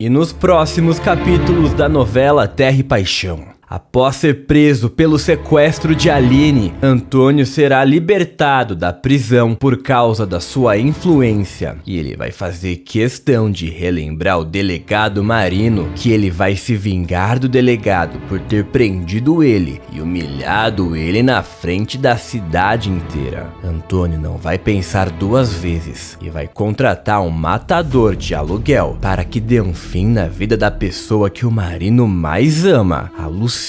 E nos próximos capítulos da novela Terra e Paixão, após ser preso pelo sequestro de Aline, Antônio será libertado da prisão por causa da sua influência. E ele vai fazer questão de relembrar o delegado Marino que ele vai se vingar do delegado por ter prendido ele e humilhado ele na frente da cidade inteira. Antônio não vai pensar duas vezes e vai contratar um matador de aluguel para que dê um fim na vida da pessoa que o Marino mais ama, a Lucinda.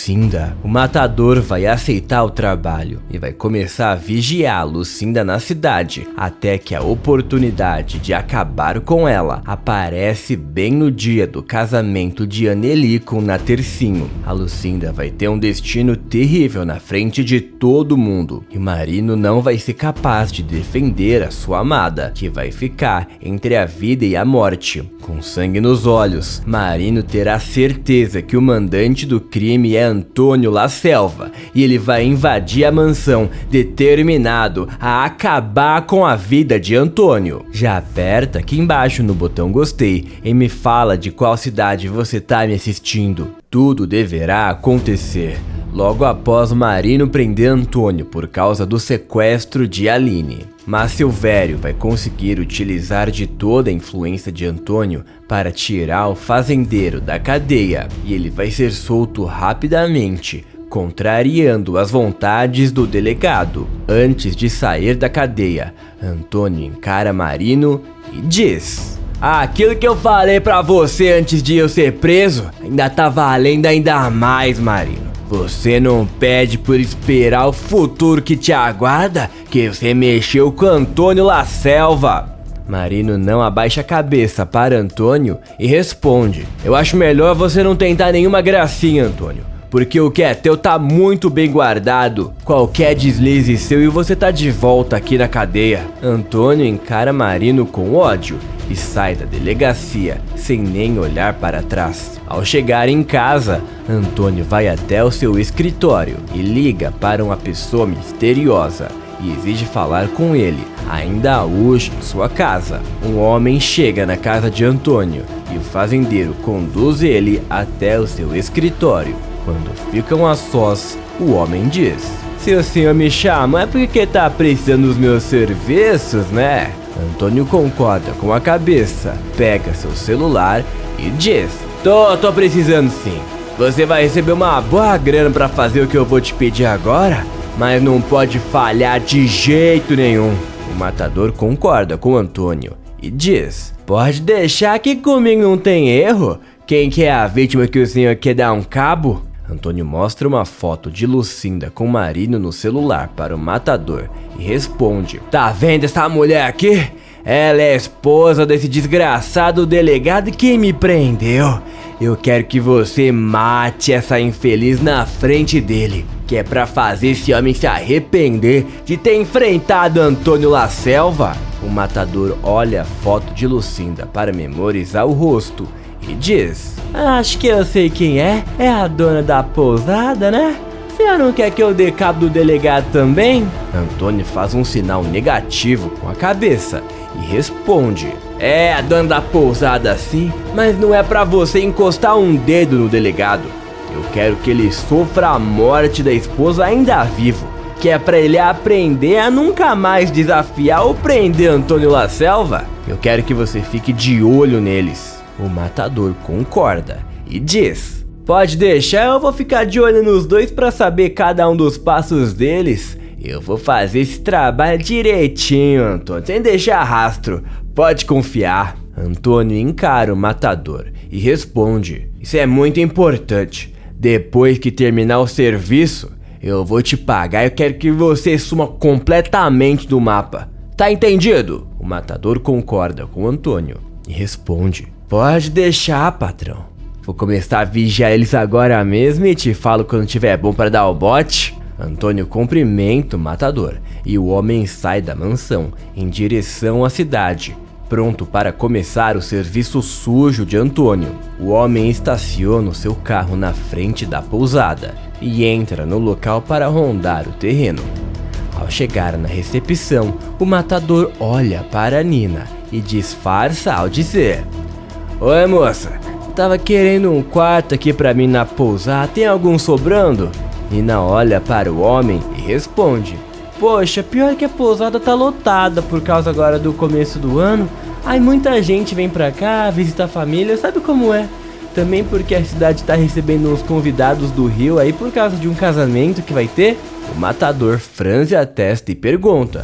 O matador vai aceitar o trabalho e vai começar a vigiar a Lucinda na cidade, até que a oportunidade de acabar com ela aparece bem no dia do casamento de Anneli com Natercinho. A Lucinda vai ter um destino terrível na frente de todo mundo, e Marino não vai ser capaz de defender a sua amada, que vai ficar entre a vida e a morte. Com sangue nos olhos, Marino terá certeza que o mandante do crime é Antônio La Selva, e ele vai invadir a mansão, determinado a acabar com a vida de Antônio. Já aperta aqui embaixo no botão gostei e me fala de qual cidade você tá me assistindo. Tudo deverá acontecer logo após Marino prender Antônio por causa do sequestro de Aline. Mas Silvério vai conseguir utilizar de toda a influência de Antônio para tirar o fazendeiro da cadeia, e ele vai ser solto rapidamente, contrariando as vontades do delegado. Antes de sair da cadeia, Antônio encara Marino e diz: aquilo que eu falei pra você antes de eu ser preso ainda tá valendo ainda mais, Marino. Você não pede por esperar o futuro que te aguarda, que você mexeu com Antônio La Selva. Marino não abaixa a cabeça para Antônio e responde: eu acho melhor você não tentar nenhuma gracinha, Antônio, porque o que é teu tá muito bem guardado. Qualquer deslize seu e você tá de volta aqui na cadeia. Antônio encara Marino com ódio e sai da delegacia sem nem olhar para trás. Ao chegar em casa, Antônio vai até o seu escritório e liga para uma pessoa misteriosa e exige falar com ele, ainda hoje em sua casa. Um homem chega na casa de Antônio e o fazendeiro conduz ele até o seu escritório. Quando ficam a sós, o homem diz: se o senhor me chama é porque tá precisando dos meus serviços, né? Antônio concorda com a cabeça, pega seu celular e diz: Tô precisando sim. Você vai receber uma boa grana pra fazer o que eu vou te pedir agora, mas não pode falhar de jeito nenhum. O matador concorda com Antônio e diz: pode deixar que comigo não tem erro. Quem que é a vítima que o senhor quer dar um cabo? Antônio mostra uma foto de Lucinda com Marino no celular para o matador e responde: tá vendo essa mulher aqui? Ela é a esposa desse desgraçado delegado que me prendeu. Eu quero que você mate essa infeliz na frente dele, que é pra fazer esse homem se arrepender de ter enfrentado Antônio La Selva. O matador olha a foto de Lucinda para memorizar o rosto e diz: acho que eu sei quem é a dona da pousada, né? Você não quer que eu dê cabo do delegado também? Antônio faz um sinal negativo com a cabeça e responde: é a dona da pousada sim, mas não é pra você encostar um dedo no delegado. Eu quero que ele sofra a morte da esposa ainda vivo, que é pra ele aprender a nunca mais desafiar ou prender Antônio La Selva. Eu quero que você fique de olho neles. O matador concorda e diz: pode deixar, eu vou ficar de olho nos dois pra saber cada um dos passos deles. Eu vou fazer esse trabalho direitinho, Antônio, sem deixar rastro. Pode confiar. Antônio encara o matador e responde: isso é muito importante. Depois que terminar o serviço, eu vou te pagar e eu quero que você suma completamente do mapa. Tá entendido? O matador concorda com Antônio e responde: pode deixar, patrão. Vou começar a vigiar eles agora mesmo e te falo quando tiver bom para dar o bote. Antônio cumprimenta o matador e o homem sai da mansão em direção à cidade, pronto para começar o serviço sujo de Antônio. O homem estaciona o seu carro na frente da pousada e entra no local para rondar o terreno. Ao chegar na recepção, o matador olha para Nina e disfarça ao dizer: oi moça, tava querendo um quarto aqui pra mim na pousada, tem algum sobrando? Nina olha para o homem e responde: poxa, pior que a pousada tá lotada por causa agora do começo do ano. Aí muita gente vem pra cá visitar a família, sabe como é? Também porque a cidade tá recebendo uns convidados do Rio aí por causa de um casamento que vai ter. O matador franze a testa e pergunta: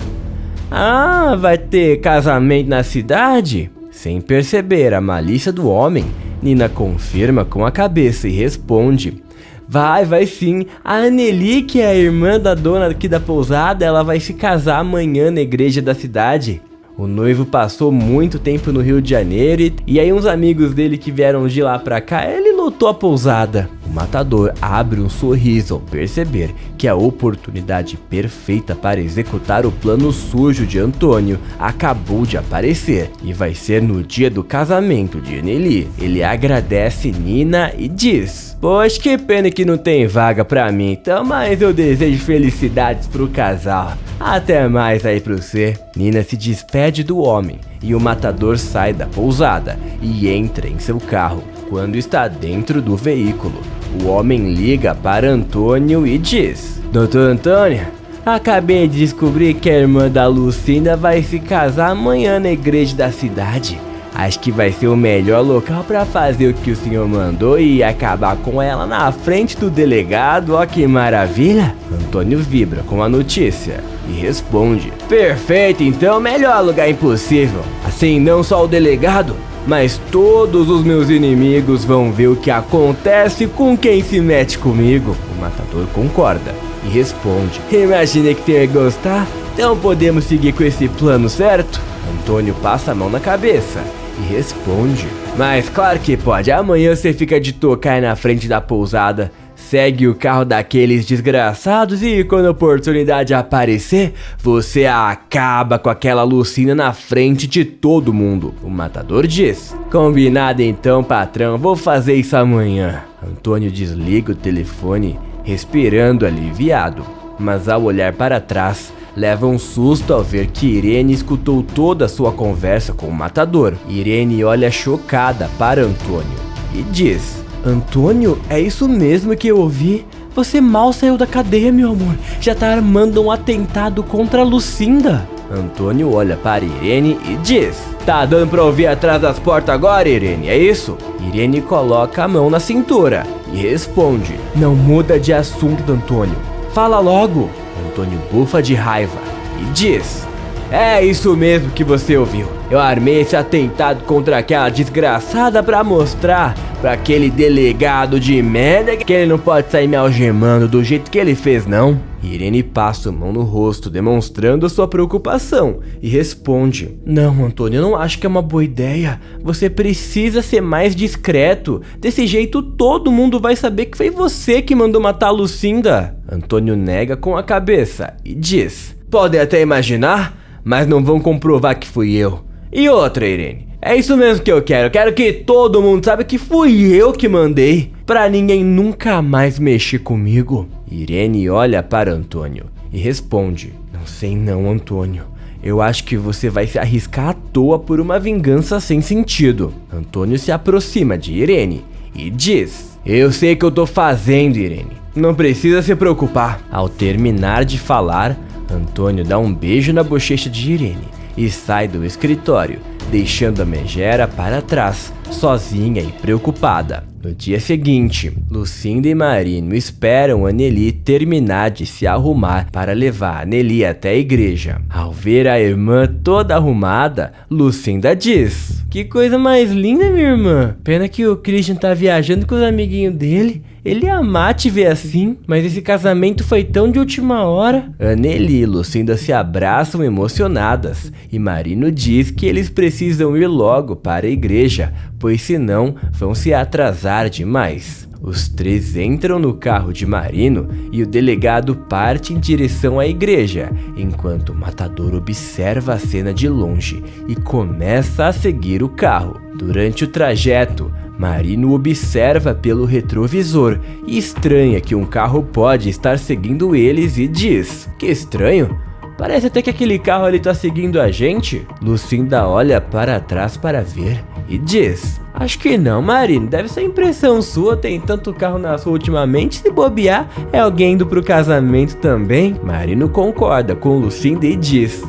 ah, vai ter casamento na cidade? Sem perceber a malícia do homem, Nina confirma com a cabeça e responde: vai sim. A Anneli, que é a irmã da dona aqui da pousada, ela vai se casar amanhã na igreja da cidade. O noivo passou muito tempo no Rio de Janeiro e aí uns amigos dele que vieram de lá pra cá, ele lotou a pousada. O matador abre um sorriso ao perceber que a oportunidade perfeita para executar o plano sujo de Antônio acabou de aparecer e vai ser no dia do casamento de Anneli. Ele agradece Nina e diz: poxa, que pena que não tem vaga pra mim então, mas eu desejo felicidades pro casal. Até mais aí pra você. Nina se despede do homem e o matador sai da pousada e entra em seu carro. Quando está dentro do veículo, o homem liga para Antônio e diz: doutor Antônio, acabei de descobrir que a irmã da Lucinda vai se casar amanhã na igreja da cidade. Acho que vai ser o melhor local para fazer o que o senhor mandou e acabar com ela na frente do delegado. Ó que maravilha! Antônio vibra com a notícia e responde: perfeito, então melhor lugar impossível. Assim não só o delegado, mas todos os meus inimigos vão ver o que acontece com quem se mete comigo. O matador concorda e responde: imaginei que você ia gostar, então podemos seguir com esse plano, certo? Antônio passa a mão na cabeça e responde: mas claro que pode, amanhã você fica de tocar aí na frente da pousada, segue o carro daqueles desgraçados e quando a oportunidade aparecer, você acaba com aquela Lucinda na frente de todo mundo. O matador diz: combinado então, patrão, vou fazer isso amanhã. Antônio desliga o telefone, respirando aliviado, mas ao olhar para trás, leva um susto ao ver que Irene escutou toda a sua conversa com o matador. Irene olha chocada para Antônio e diz: Antônio, é isso mesmo que eu ouvi? Você mal saiu da cadeia, meu amor. Já tá armando um atentado contra a Lucinda. Antônio olha para Irene e diz: tá dando pra ouvir atrás das portas agora, Irene, é isso? Irene coloca a mão na cintura e responde: não muda de assunto, Antônio. Fala logo. Antônio bufa de raiva e diz: é isso mesmo que você ouviu. Eu armei esse atentado contra aquela desgraçada pra mostrar pra aquele delegado de merda que ele não pode sair me algemando do jeito que ele fez, não. Irene passa a mão no rosto, demonstrando sua preocupação, e responde: não, Antônio, eu não acho que é uma boa ideia. Você precisa ser mais discreto. Desse jeito todo mundo vai saber que foi você que mandou matar a Lucinda. Antônio nega com a cabeça e diz: podem até imaginar, mas não vão comprovar que fui eu. E outra, Irene, é isso mesmo que eu quero. Eu quero que todo mundo saiba que fui eu que mandei, pra ninguém nunca mais mexer comigo. Irene olha para Antônio e responde: não sei não, Antônio. Eu acho que você vai se arriscar à toa por uma vingança sem sentido. Antônio se aproxima de Irene e diz: eu sei o que eu tô fazendo, Irene. Não precisa se preocupar. Ao terminar de falar, Antônio dá um beijo na bochecha de Irene e sai do escritório, deixando a megera para trás, sozinha e preocupada. No dia seguinte, Lucinda e Marino esperam Anneli terminar de se arrumar para levar Anneli até a igreja. Ao ver a irmã toda arrumada, Lucinda diz: que coisa mais linda, minha irmã. Pena que o Christian tá viajando com os amiguinhos dele. Ele ia amar te ver assim, mas esse casamento foi tão de última hora. Anneli e Lucinda se abraçam emocionadas e Marino diz que eles precisam ir logo para a igreja, pois senão vão se atrasar demais. Os três entram no carro de Marino e o delegado parte em direção à igreja, enquanto o matador observa a cena de longe e começa a seguir o carro. Durante o trajeto, Marino observa pelo retrovisor e estranha que um carro pode estar seguindo eles e diz: que estranho, Parece até que aquele carro ali tá seguindo a gente. Lucinda olha para trás para ver e diz: acho que não, Marino, deve ser impressão sua, tem tanto carro na rua ultimamente, se bobear, é alguém indo pro casamento também. Marino concorda com Lucinda e diz: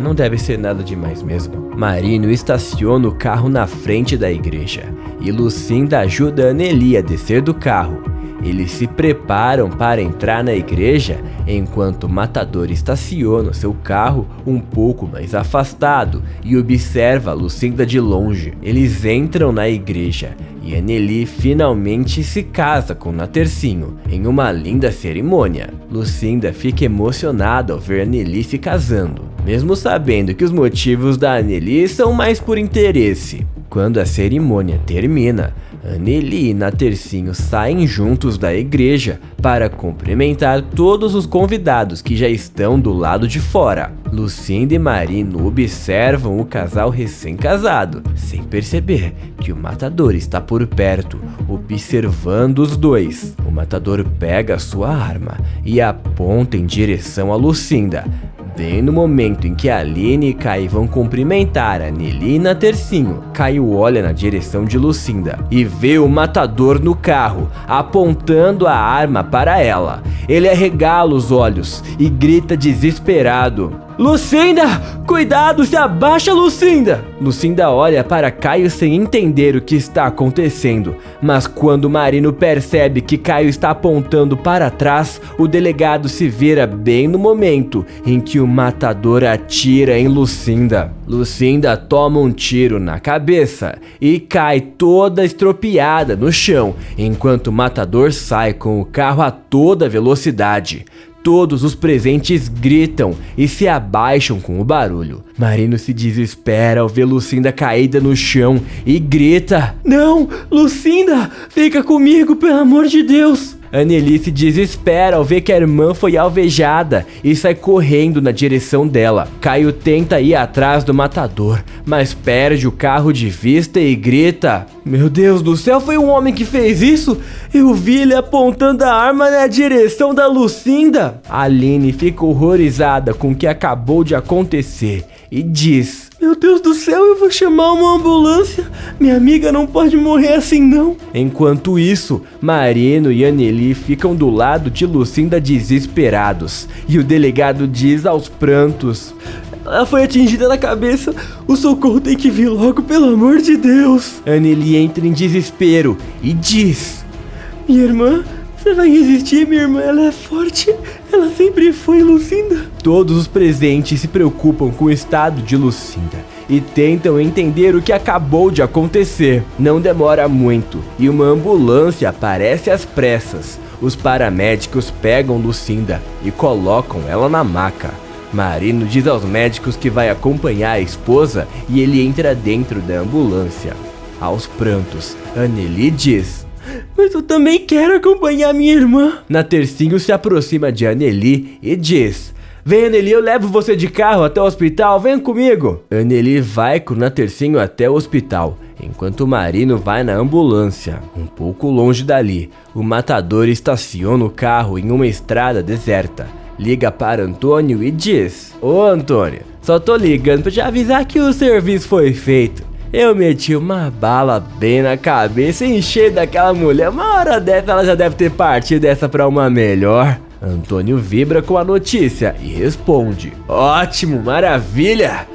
não deve ser nada demais mesmo. Marino estaciona o carro na frente da igreja e Lucinda ajuda Anneli a descer do carro. Eles se preparam para entrar na igreja enquanto o matador estaciona seu carro um pouco mais afastado e observa Lucinda de longe. Eles entram na igreja e Anneli finalmente se casa com Natercinho em uma linda cerimônia. Lucinda fica emocionada ao ver Anneli se casando, mesmo sabendo que os motivos da Anneli são mais por interesse. Quando a cerimônia termina, Anneli e Natercinho saem juntos da igreja para cumprimentar todos os convidados que já estão do lado de fora. Lucinda e Marino observam o casal recém-casado, sem perceber que o matador está por perto, observando os dois. O matador pega sua arma e aponta em direção a Lucinda. Bem no momento em que Aline e Caio vão cumprimentar Anneli e Natercinho, Caio olha na direção de Lucinda e vê o matador no carro, apontando a arma para ela. Ele arregala os olhos e grita desesperado: Lucinda! Cuidado, se abaixa, Lucinda! Lucinda olha para Caio sem entender o que está acontecendo, mas quando Marino percebe que Caio está apontando para trás, o delegado se vira bem no momento em que o matador atira em Lucinda. Lucinda toma um tiro na cabeça e cai toda estropiada no chão, enquanto o matador sai com o carro a toda velocidade. Todos os presentes gritam e se abaixam com o barulho. Marino se desespera ao ver Lucinda caída no chão e grita: Não, Lucinda, fica comigo, pelo amor de Deus! Anneli se desespera ao ver que a irmã foi alvejada e sai correndo na direção dela. Caio tenta ir atrás do matador, mas perde o carro de vista e grita: Meu Deus do céu, foi um homem que fez isso? Eu vi ele apontando a arma na direção da Lucinda. Aline fica horrorizada com o que acabou de acontecer e diz: Meu Deus do céu, eu vou chamar uma ambulância. Minha amiga não pode morrer assim não. Enquanto isso, Marino e Anneli ficam do lado de Lucinda desesperados. E o delegado diz aos prantos: Ela foi atingida na cabeça. O socorro tem que vir logo, pelo amor de Deus. Anneli entra em desespero e diz: Minha irmã, você vai resistir, minha irmã, ela é forte. Ela sempre foi, Lucinda. Todos os presentes se preocupam com o estado de Lucinda e tentam entender o que acabou de acontecer. Não demora muito e uma ambulância aparece às pressas. Os paramédicos pegam Lucinda e colocam ela na maca. Marino diz aos médicos que vai acompanhar a esposa e ele entra dentro da ambulância. Aos prantos, Anneli diz: Mas eu também quero acompanhar minha irmã. Natercinho se aproxima de Anneli e diz: Vem, Anneli, eu levo você de carro até o hospital, vem comigo. Anneli vai com Natercinho até o hospital, enquanto o Marino vai na ambulância. Um pouco longe dali, o matador estaciona o carro em uma estrada deserta. Liga para Antônio e diz: Ô Antônio, só tô ligando pra te avisar que o serviço foi feito. Eu meti uma bala bem na cabeça e enchei daquela mulher. Uma hora dessa ela já deve ter partido dessa pra uma melhor. Antônio vibra com a notícia e responde: Ótimo, maravilha!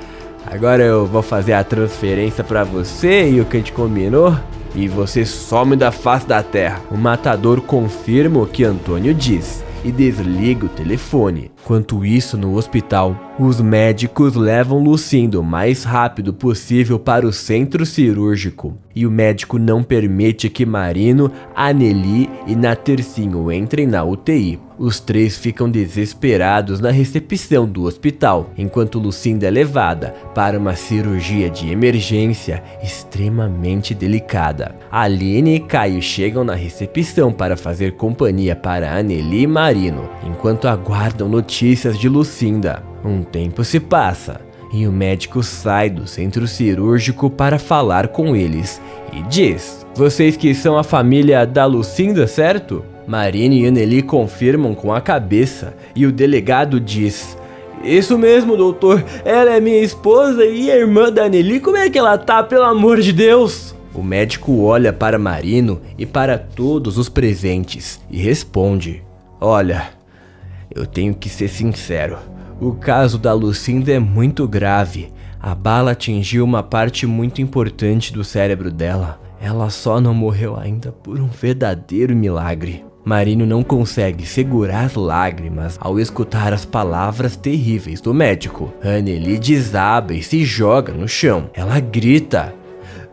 Agora eu vou fazer a transferência pra você e o que a gente combinou, e você some da face da terra. O matador confirma o que Antônio diz e desliga o telefone. Enquanto isso, no hospital, os médicos levam Lucinda o mais rápido possível para o centro cirúrgico. E o médico não permite que Marino, Anneli e Natercinho entrem na UTI. Os três ficam desesperados na recepção do hospital, enquanto Lucinda é levada para uma cirurgia de emergência extremamente delicada. Aline e Caio chegam na recepção para fazer companhia para Anneli e Marino, enquanto aguardam notícias de Lucinda. Um tempo se passa e o médico sai do centro cirúrgico para falar com eles e diz: Vocês que são a família da Lucinda, certo? Marino e Anneli confirmam com a cabeça e o delegado diz: Isso mesmo, doutor. Ela é minha esposa e a irmã da Anneli. Como é que ela tá, pelo amor de Deus? O médico olha para Marino e para todos os presentes e responde: olha, eu tenho que ser sincero. O caso da Lucinda é muito grave. A bala atingiu uma parte muito importante do cérebro dela. Ela só não morreu ainda por um verdadeiro milagre. Marino não consegue segurar as lágrimas ao escutar as palavras terríveis do médico. Anneli desaba e se joga no chão. Ela grita: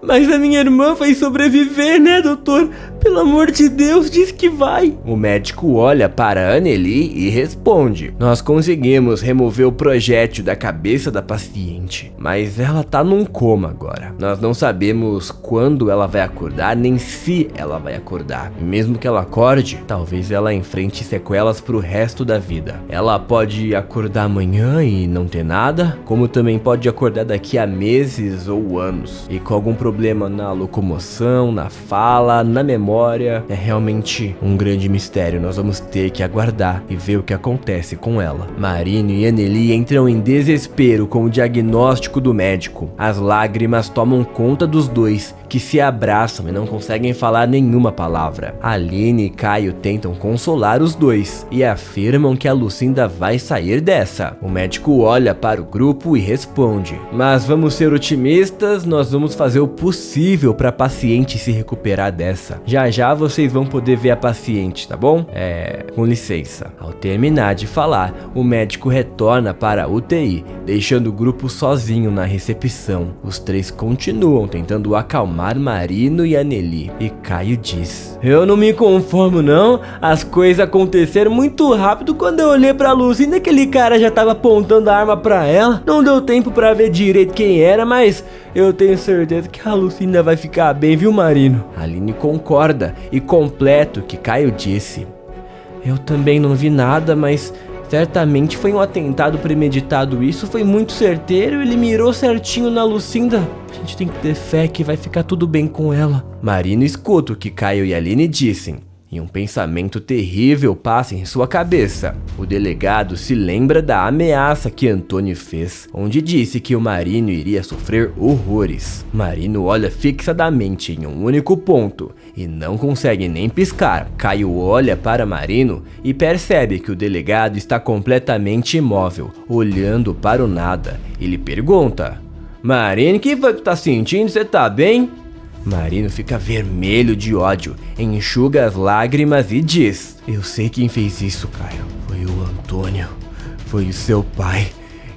mas a minha irmã vai sobreviver, né, doutor? Pelo amor de Deus, diz que vai. O médico olha para Anneli e responde: nós conseguimos remover o projétil da cabeça da paciente, mas ela tá num coma agora. Nós não sabemos quando ela vai acordar, nem se ela vai acordar. Mesmo que ela acorde, talvez ela enfrente sequelas pro resto da vida. Ela pode acordar amanhã e não ter nada, como também pode acordar daqui a meses ou anos, e com algum problema na locomoção, na fala, na memória. É realmente um grande mistério. Nós vamos ter que aguardar e ver o que acontece com ela. Marino e Anneli entram em desespero com o diagnóstico do médico. As lágrimas tomam conta dos dois, que se abraçam e não conseguem falar nenhuma palavra. Aline e Caio tentam consolar os dois e afirmam que a Lucinda vai sair dessa. O médico olha para o grupo e responde: mas vamos ser otimistas, nós vamos fazer o possível para a paciente se recuperar dessa. Já já vocês vão poder ver a paciente, tá bom? Com licença. Ao terminar de falar, o médico retorna para a UTI, deixando o grupo sozinho na recepção. Os três continuam tentando acalmar Marino e Anneli, e Caio diz: eu não me conformo não, as coisas aconteceram muito rápido. Quando eu olhei pra Lucinda, aquele cara já tava apontando a arma pra ela. Não deu tempo pra ver direito quem era, mas eu tenho certeza que a Lucinda vai ficar bem, viu, Marino? Aline concorda e completa o que Caio disse: eu também não vi nada, mas certamente foi um atentado premeditado. Isso foi muito certeiro, ele mirou certinho na Lucinda. A gente tem que ter fé que vai ficar tudo bem com ela. Marino escuta o que Caio e Aline dissem, e um pensamento terrível passa em sua cabeça. O delegado se lembra da ameaça que Antônio fez, onde disse que o Marino iria sofrer horrores. Marino olha fixadamente em um único ponto e não consegue nem piscar. Caio olha para Marino e percebe que o delegado está completamente imóvel, olhando para o nada. Ele pergunta: Marino, o que foi que tá sentindo? Você tá bem? Marino fica vermelho de ódio, enxuga as lágrimas e diz: eu sei quem fez isso, Caio. Foi o Antônio. Foi o seu pai.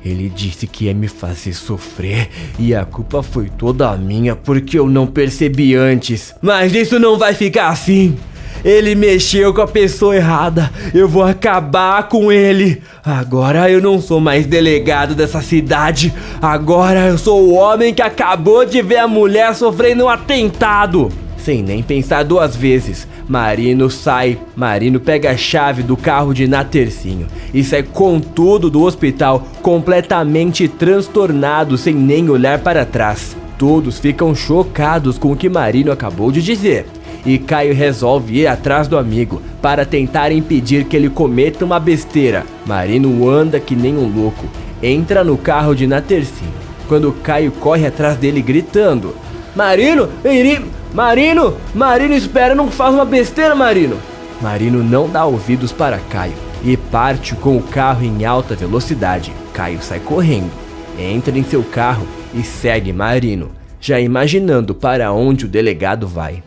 Ele disse que ia me fazer sofrer e a culpa foi toda minha porque eu não percebi antes. Mas isso não vai ficar assim. Ele mexeu com a pessoa errada. Eu vou acabar com ele. Agora eu não sou mais delegado dessa cidade. Agora eu sou o homem que acabou de ver a mulher sofrendo um atentado. Sem nem pensar duas vezes, Marino sai. Marino pega a chave do carro de Natercinho e sai com tudo do hospital, completamente transtornado, sem nem olhar para trás. Todos ficam chocados com o que Marino acabou de dizer. E Caio resolve ir atrás do amigo para tentar impedir que ele cometa uma besteira. Marino anda que nem um louco, entra no carro de Natercinho, quando Caio corre atrás dele gritando: Marino, Marino, Marino, espera, não faz uma besteira, Marino. Marino não dá ouvidos para Caio e parte com o carro em alta velocidade. Caio sai correndo, entra em seu carro e segue Marino, já imaginando para onde o delegado vai.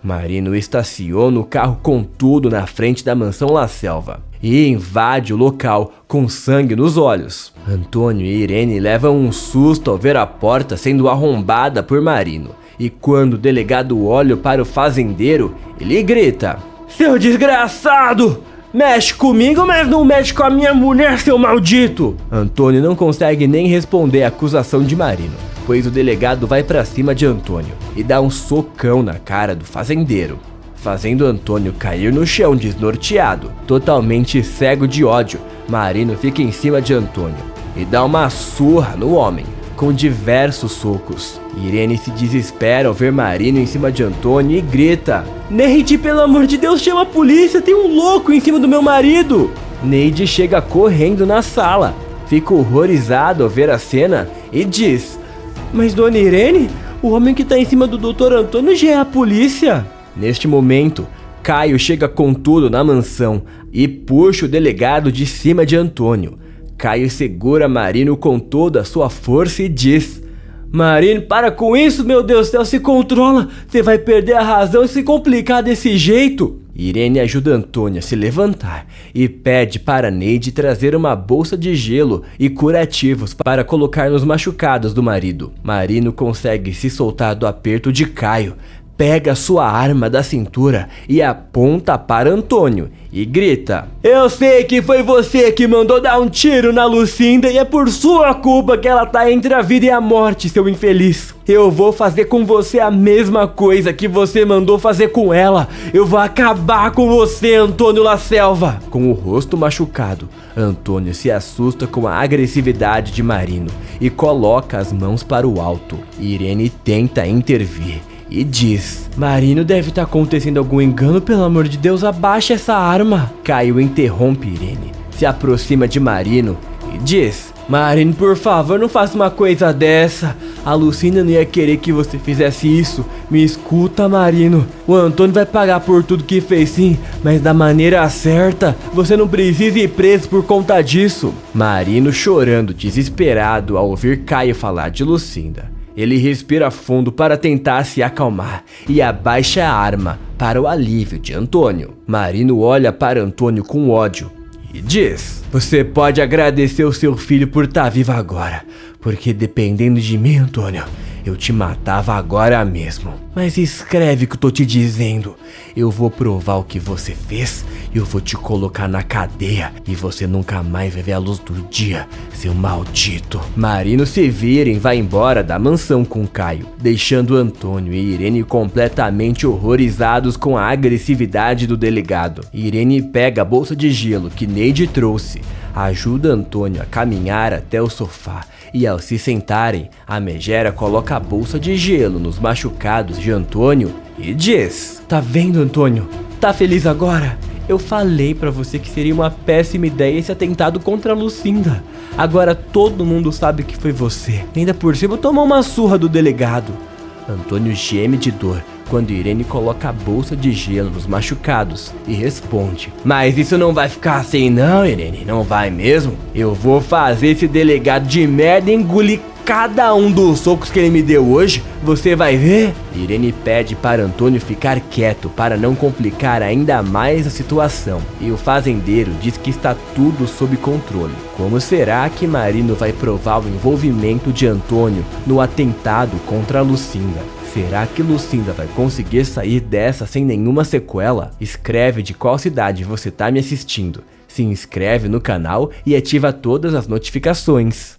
Marino estaciona o carro com tudo na frente da mansão La Selva e invade o local com sangue nos olhos. Antônio e Irene levam um susto ao ver a porta sendo arrombada por Marino. E quando o delegado olha para o fazendeiro, ele grita: seu desgraçado! Mexe comigo, mas não mexe com a minha mulher, seu maldito! Antônio não consegue nem responder à acusação de Marino, pois o delegado vai pra cima de Antônio e dá um socão na cara do fazendeiro, fazendo Antônio cair no chão desnorteado. Totalmente cego de ódio, Marino fica em cima de Antônio e dá uma surra no homem, com diversos socos. Irene se desespera ao ver Marino em cima de Antônio e grita: Neide, pelo amor de Deus, chama a polícia, tem um louco em cima do meu marido! Neide chega correndo na sala, fica horrorizado ao ver a cena e diz: "Mas Dona Irene, o homem que tá em cima do Dr. Antônio já é a polícia." Neste momento, Caio chega com tudo na mansão e puxa o delegado de cima de Antônio. Caio segura Marino com toda a sua força e diz: "Marino, para com isso, meu Deus do céu, se controla, você vai perder a razão e se complicar desse jeito." Irene ajuda Antônio a se levantar e pede para Neide trazer uma bolsa de gelo e curativos para colocar nos machucados do marido. Marino consegue se soltar do aperto de Caio, pega sua arma da cintura e aponta para Antônio e grita: "Eu sei que foi você que mandou dar um tiro na Lucinda e é por sua culpa que ela tá entre a vida e a morte, seu infeliz. Eu vou fazer com você a mesma coisa que você mandou fazer com ela. Eu vou acabar com você, Antônio La Selva." Com o rosto machucado, Antônio se assusta com a agressividade de Marino e coloca as mãos para o alto. Irene tenta intervir e diz: "Marino, deve estar acontecendo algum engano, pelo amor de Deus, abaixa essa arma." Caio interrompe Irene, se aproxima de Marino e diz: "Marino, por favor, não faça uma coisa dessa. A Lucinda não ia querer que você fizesse isso. Me escuta, Marino. O Antônio vai pagar por tudo que fez, sim, mas da maneira certa. Você não precisa ir preso por conta disso." Marino chorando, desesperado ao ouvir Caio falar de Lucinda. Ele respira fundo para tentar se acalmar e abaixa a arma para o alívio de Antônio. Marino olha para Antônio com ódio e diz: "Você pode agradecer o seu filho por estar vivo agora, porque dependendo de mim, Antônio, eu te matava agora mesmo. Mas escreve o que eu tô te dizendo. Eu vou provar o que você fez, eu vou te colocar na cadeia e você nunca mais vai ver a luz do dia, seu maldito." Marino se vira e vai embora da mansão com Caio, deixando Antônio e Irene completamente horrorizados com a agressividade do delegado. Irene pega a bolsa de gelo que Neide trouxe, ajuda Antônio a caminhar até o sofá e, ao se sentarem, a megera coloca a bolsa de gelo nos machucados de Antônio e diz: "Tá vendo, Antônio? Tá feliz agora? Eu falei pra você que seria uma péssima ideia esse atentado contra a Lucinda. Agora todo mundo sabe que foi você. Ainda por cima tomou uma surra do delegado." Antônio geme de dor quando Irene coloca a bolsa de gelo nos machucados e responde: "Mas isso não vai ficar assim não, Irene, não vai mesmo? Eu vou fazer esse delegado de merda engolir cada um dos socos que ele me deu hoje, você vai ver." Irene pede para Antônio ficar quieto para não complicar ainda mais a situação, e o fazendeiro diz que está tudo sob controle. Como será que Marino vai provar o envolvimento de Antônio no atentado contra a Lucinda? Será que Lucinda vai conseguir sair dessa sem nenhuma sequela? Escreve de qual cidade você tá me assistindo, se inscreve no canal e ativa todas as notificações.